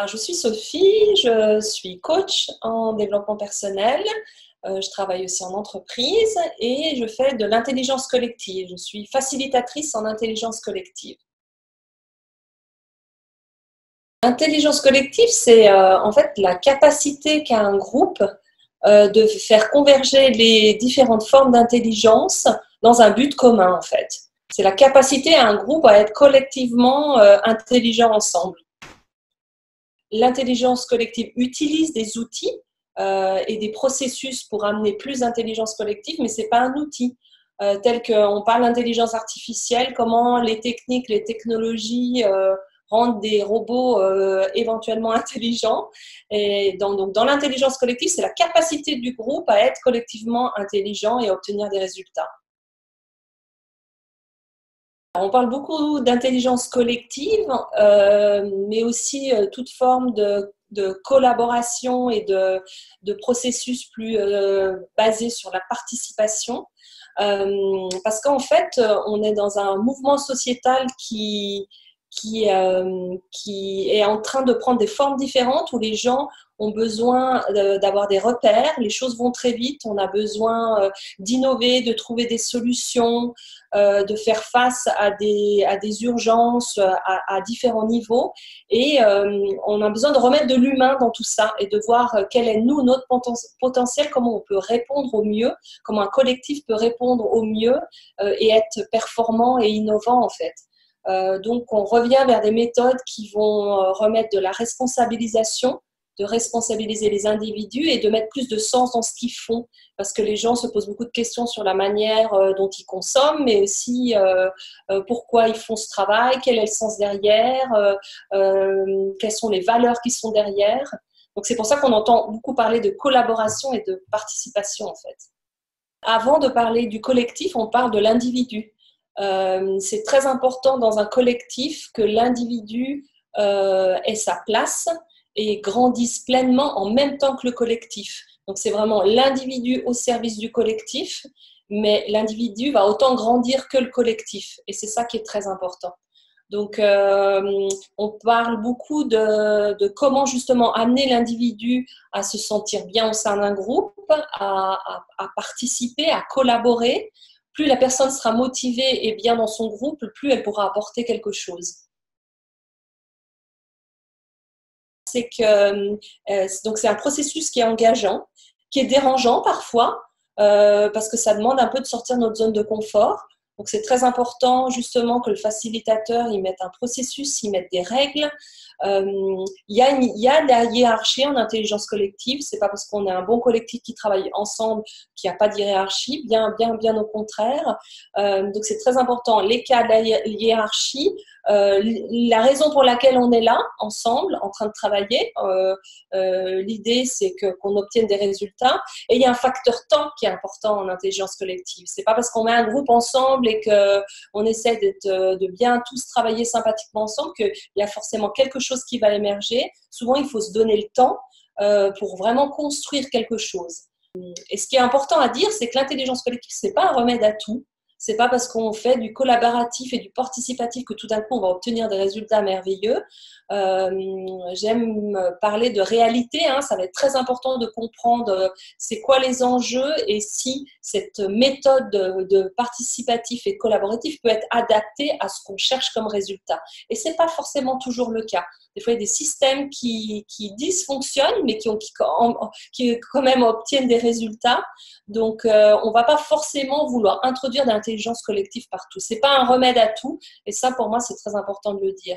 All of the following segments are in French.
Je suis Sophie, je suis coach en développement personnel, je travaille aussi en entreprise et je fais de l'intelligence collective. Je suis facilitatrice en intelligence collective. L'intelligence collective, c'est en fait la capacité qu'a un groupe de faire converger les différentes formes d'intelligence dans un but commun en fait. C'est la capacité à un groupe à être collectivement intelligent ensemble. L'intelligence collective utilise des outils et des processus pour amener plus d'intelligence collective, mais ce n'est pas un outil. Tel qu'on parle d'intelligence artificielle, comment les techniques, les technologies rendent des robots éventuellement intelligents. Et donc, dans l'intelligence collective, c'est la capacité du groupe à être collectivement intelligent et à obtenir des résultats. On parle beaucoup d'intelligence collective, mais aussi toute forme de collaboration et de processus plus basés sur la participation. Parce qu'en fait, on est dans un mouvement sociétal qui est en train de prendre des formes différentes où les gens ont besoin d'avoir des repères, les choses vont très vite, on a besoin d'innover, de trouver des solutions, de faire face à des urgences à différents niveaux et on a besoin de remettre de l'humain dans tout ça et de voir quel est notre potentiel, comment on peut répondre au mieux, comment un collectif peut répondre au mieux et être performant et innovant en fait. Donc, on revient vers des méthodes qui vont remettre de la responsabilisation, de responsabiliser les individus et de mettre plus de sens dans ce qu'ils font. Parce que les gens se posent beaucoup de questions sur la manière dont ils consomment, mais aussi pourquoi ils font ce travail, quel est le sens derrière, quelles sont les valeurs qui sont derrière. Donc, c'est pour ça qu'on entend beaucoup parler de collaboration et de participation, en fait. Avant de parler du collectif, on parle de l'individu. C'est très important dans un collectif que l'individu ait sa place et grandisse pleinement en même temps que le collectif. Donc c'est vraiment l'individu au service du collectif, mais l'individu va autant grandir que le collectif et c'est ça qui est très important. Donc on parle beaucoup de comment justement amener l'individu à se sentir bien au sein d'un groupe, à participer, à collaborer. Plus la personne sera motivée et bien dans son groupe, plus elle pourra apporter quelque chose. C'est un processus qui est engageant, qui est dérangeant parfois, parce que ça demande un peu de sortir de notre zone de confort. Donc c'est très important justement que le facilitateur y mette un processus, y mette des règles. Il y a de la hiérarchie en intelligence collective. C'est pas parce qu'on est un bon collectif qui travaille ensemble qu'il n'y a pas de hiérarchie. Bien au contraire. Donc c'est très important. Les cas de la hiérarchie, la raison pour laquelle on est là ensemble, en train de travailler. L'idée c'est qu'on obtienne des résultats. Et il y a un facteur temps qui est important en intelligence collective. C'est pas parce qu'on met un groupe ensemble et qu'on essaie de bien tous travailler sympathiquement ensemble qu'il y a forcément quelque chose qui va émerger. Souvent, il faut se donner le temps pour vraiment construire quelque chose. Et ce qui est important à dire, c'est que l'intelligence collective, ce n'est pas un remède à tout. C'est pas parce qu'on fait du collaboratif et du participatif que tout d'un coup on va obtenir des résultats merveilleux. J'aime parler de réalité, hein, ça va être très important de comprendre c'est quoi les enjeux et si cette méthode de participatif et collaboratif peut être adaptée à ce qu'on cherche comme résultat. Et c'est pas forcément toujours le cas. Des fois, il y a des systèmes qui dysfonctionnent, mais qui quand même obtiennent des résultats. Donc, on ne va pas forcément vouloir introduire de l'intelligence collective partout. Ce n'est pas un remède à tout. Et ça, pour moi, c'est très important de le dire.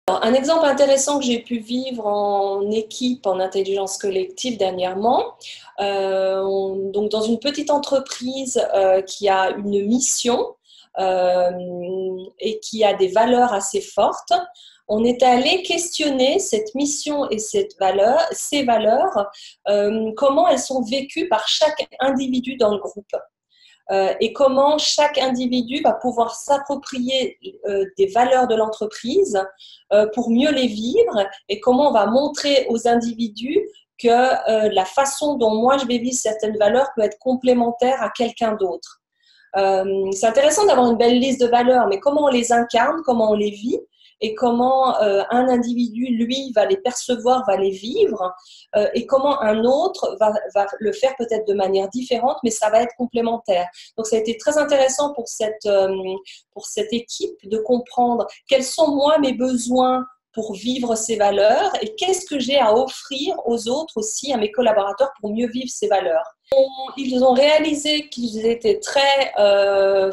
Alors, un exemple intéressant que j'ai pu vivre en équipe en intelligence collective dernièrement, donc dans une petite entreprise qui a une mission, et qui a des valeurs assez fortes, on est allé questionner cette mission et ces valeurs, comment elles sont vécues par chaque individu dans le groupe. Et comment chaque individu va pouvoir s'approprier des valeurs de l'entreprise pour mieux les vivre et comment on va montrer aux individus que la façon dont moi je vais vivre certaines valeurs peut être complémentaire à quelqu'un d'autre. C'est intéressant d'avoir une belle liste de valeurs, mais comment on les incarne, comment on les vit. et comment un individu, lui, va les percevoir, va les vivre, et comment un autre va le faire peut-être de manière différente, mais ça va être complémentaire. Donc, ça a été très intéressant pour cette équipe de comprendre quels sont, moi, mes besoins pour vivre ces valeurs et qu'est-ce que j'ai à offrir aux autres aussi, à mes collaborateurs, pour mieux vivre ces valeurs. Ils ont réalisé qu'ils étaient très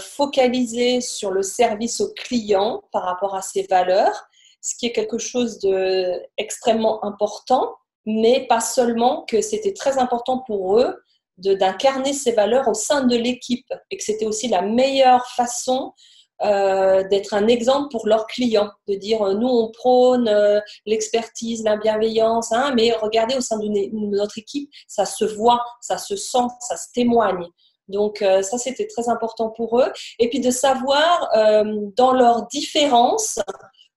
focalisés sur le service au client par rapport à ces valeurs, ce qui est quelque chose d'extrêmement important, mais pas seulement, que c'était très important pour eux d'incarner ces valeurs au sein de l'équipe et que c'était aussi la meilleure façon d'être un exemple pour leurs clients, de dire nous on prône l'expertise, la bienveillance, hein, mais regardez au sein de notre équipe, ça se voit, ça se sent, ça se témoigne. Donc ça c'était très important pour eux. Et puis de savoir dans leurs différences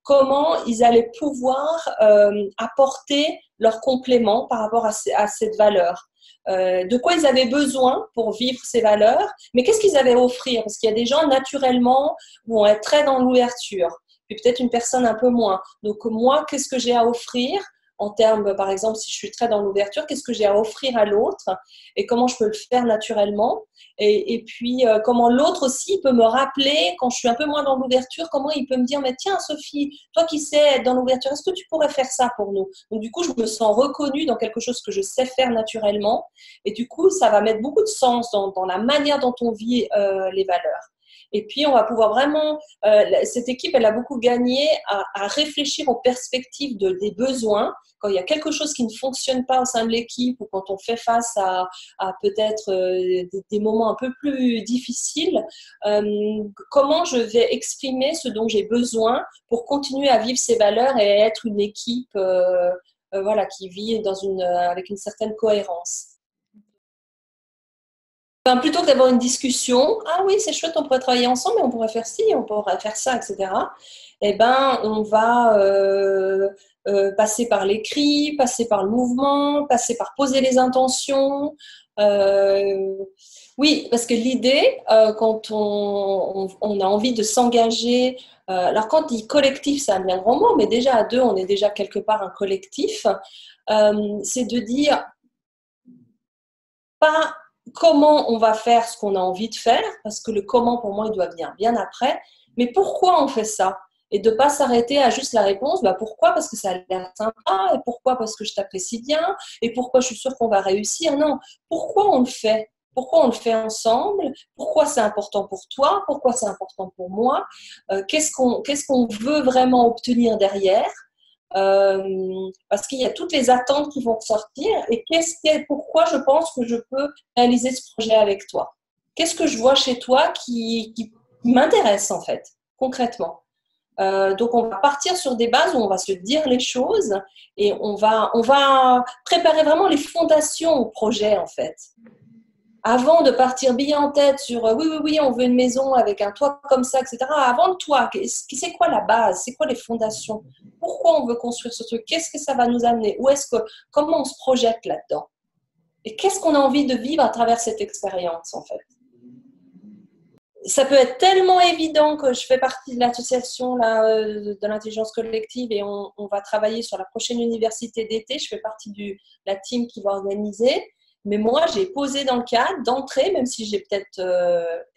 comment ils allaient pouvoir apporter leur complément par rapport à cette valeur. De quoi ils avaient besoin pour vivre ces valeurs, mais qu'est-ce qu'ils avaient à offrir? Parce qu'il y a des gens, naturellement, vont être très dans l'ouverture, puis peut-être une personne un peu moins. Donc moi, qu'est-ce que j'ai à offrir en termes, par exemple, si je suis très dans l'ouverture, qu'est-ce que j'ai à offrir à l'autre et comment je peux le faire naturellement, et puis comment l'autre aussi peut me rappeler quand je suis un peu moins dans l'ouverture, comment il peut me dire mais tiens Sophie, toi qui sais être dans l'ouverture, est-ce que tu pourrais faire ça pour nous? Donc du coup je me sens reconnue dans quelque chose que je sais faire naturellement, et du coup ça va mettre beaucoup de sens dans la manière dont on vit les valeurs. Et puis, on va pouvoir vraiment, cette équipe, elle a beaucoup gagné à réfléchir aux perspectives des besoins. Quand il y a quelque chose qui ne fonctionne pas au sein de l'équipe ou quand on fait face à peut-être des moments un peu plus difficiles, comment je vais exprimer ce dont j'ai besoin pour continuer à vivre ces valeurs et être une équipe voilà, qui vit avec une certaine cohérence. Enfin, plutôt que d'avoir une discussion, ah oui, c'est chouette, on pourrait travailler ensemble, mais on pourrait faire ci, on pourrait faire ça, etc. Eh ben, on va passer par l'écrit, passer par le mouvement, passer par poser les intentions. Oui, parce que l'idée, quand on a envie de s'engager, alors quand on dit collectif, c'est un bien grand mot, mais déjà à deux, on est déjà quelque part un collectif, c'est de dire pas comment on va faire ce qu'on a envie de faire, parce que le comment, pour moi, il doit venir bien après, mais pourquoi on fait ça? Et de ne pas s'arrêter à juste la réponse, bah pourquoi? Parce que ça a l'air sympa, et pourquoi? Parce que je t'apprécie bien, et pourquoi je suis sûre qu'on va réussir. Non, pourquoi on le fait? Pourquoi on le fait ensemble? Pourquoi c'est important pour toi? Pourquoi c'est important pour moi? Qu'est-ce qu'on veut vraiment obtenir derrière? Parce qu'il y a toutes les attentes qui vont sortir, et pourquoi je pense que je peux réaliser ce projet avec toi. Qu'est-ce que je vois chez toi qui m'intéresse en fait, concrètement. Donc on va partir sur des bases où on va se dire les choses et on va préparer vraiment les fondations au projet en fait. Avant de partir billet en tête sur oui, on veut une maison avec un toit comme ça, etc. Avant le toit, c'est quoi la base? C'est quoi les fondations? Pourquoi on veut construire ce truc? Qu'est-ce que ça va nous amener? Comment on se projette là-dedans? Et qu'est-ce qu'on a envie de vivre à travers cette expérience, en fait? Ça peut être tellement évident que je fais partie de l'association de l'intelligence collective et on va travailler sur la prochaine université d'été. Je fais partie de la team qui va organiser. Mais moi, j'ai posé dans le cadre d'entrée, même si j'ai peut-être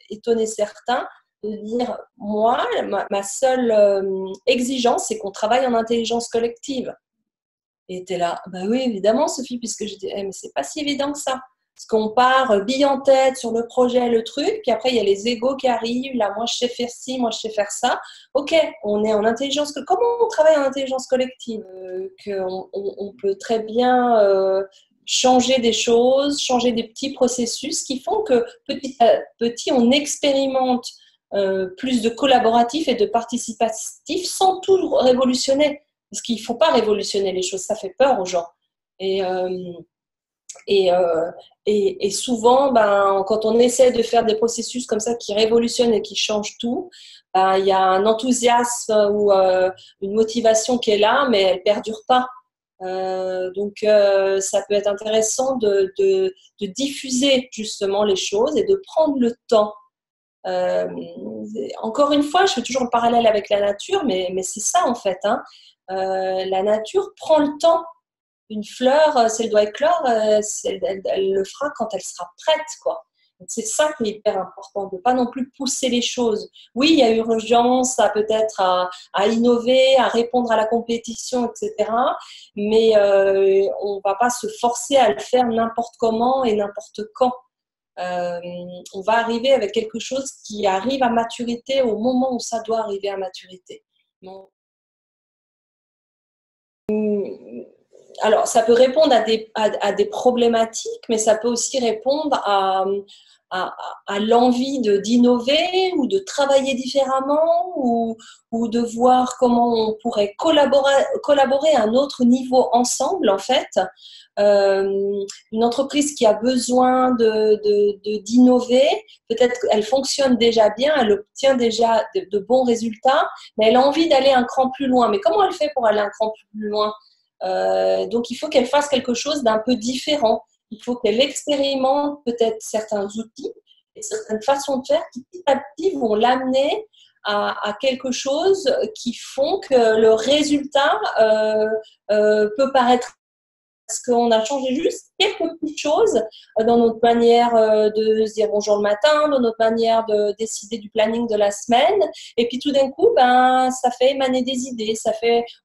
étonné certains, de dire, moi, ma seule exigence, c'est qu'on travaille en intelligence collective. Et tu es là, bah oui, évidemment, Sophie, puisque je dis, mais c'est pas si évident que ça. Parce qu'on part bille en tête sur le projet, le truc, puis après, il y a les égos qui arrivent. Là, moi, je sais faire ci, moi, je sais faire ça. OK, on est en intelligence collective. Comment on travaille en intelligence collective? On peut très bien changer des choses, changer des petits processus qui font que petit à petit, on expérimente plus de collaboratif et de participatif sans tout révolutionner. Parce qu'il ne faut pas révolutionner les choses, ça fait peur aux gens. Et, et souvent, quand on essaie de faire des processus comme ça qui révolutionnent et qui changent tout, il y a un enthousiasme ou une motivation qui est là, mais elle ne perdure pas. Donc, ça peut être intéressant de diffuser justement les choses et de prendre le temps. Euh, Encore une fois, je fais toujours le parallèle avec la nature, mais c'est ça en fait, hein. La nature prend le temps. Une fleur, si elle doit éclore, elle le fera quand elle sera prête, quoi. C'est ça qui est hyper important, de ne pas non plus pousser les choses. Oui, il y a urgence à peut-être à innover, à répondre à la compétition, etc. Mais on ne va pas se forcer à le faire n'importe comment et n'importe quand. Euh, on va arriver avec quelque chose qui arrive à maturité au moment où ça doit arriver à maturité. Bon. Alors, ça peut répondre à des problématiques, mais ça peut aussi répondre à, à l'envie d'innover ou de travailler différemment ou de voir comment on pourrait collaborer à un autre niveau ensemble, en fait. Une entreprise qui a besoin d'innover, peut-être qu'elle fonctionne déjà bien, elle obtient déjà de bons résultats, mais elle a envie d'aller un cran plus loin. Mais comment elle fait pour aller un cran plus loin? Donc, il faut qu'elle fasse quelque chose d'un peu différent. Il faut qu'elle expérimente peut-être certains outils et certaines façons de faire qui petit à petit vont l'amener à quelque chose qui font que le résultat peut paraître parce qu'on a changé juste quelques petites choses dans notre manière de se dire bonjour le matin, dans notre manière de décider du planning de la semaine. Et puis tout d'un coup, ben, ça fait émaner des idées,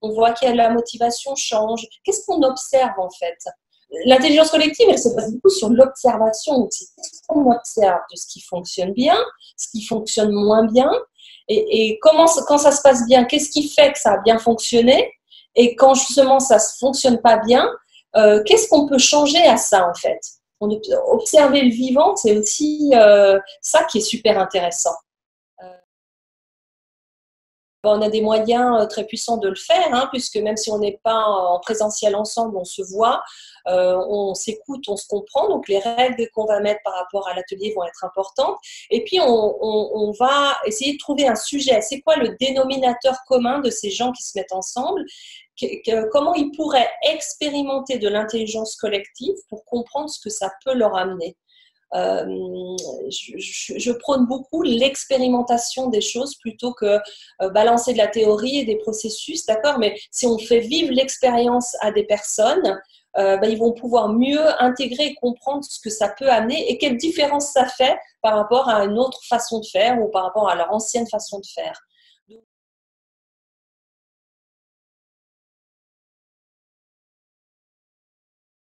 on voit que la motivation change. Qu'est-ce qu'on observe en fait? L'intelligence collective, elle se base beaucoup sur l'observation aussi. Qu'est-ce qu'on observe de ce qui fonctionne bien, ce qui fonctionne moins bien, et quand ça se passe bien, qu'est-ce qui fait que ça a bien fonctionné? Et quand justement ça ne fonctionne pas bien, qu'est-ce qu'on peut changer à ça en fait? Observer le vivant, c'est aussi ça qui est super intéressant. On a des moyens très puissants de le faire, hein, puisque même si on n'est pas en présentiel ensemble, on se voit, on s'écoute, on se comprend. Donc les règles qu'on va mettre par rapport à l'atelier vont être importantes. Et puis on va essayer de trouver un sujet. C'est quoi le dénominateur commun de ces gens qui se mettent ensemble? Comment ils pourraient expérimenter de l'intelligence collective pour comprendre ce que ça peut leur amener? Je prône beaucoup l'expérimentation des choses plutôt que balancer de la théorie et des processus, d'accord? Mais si on fait vivre l'expérience à des personnes, ben, ils vont pouvoir mieux intégrer et comprendre ce que ça peut amener et quelle différence ça fait par rapport à une autre façon de faire ou par rapport à leur ancienne façon de faire.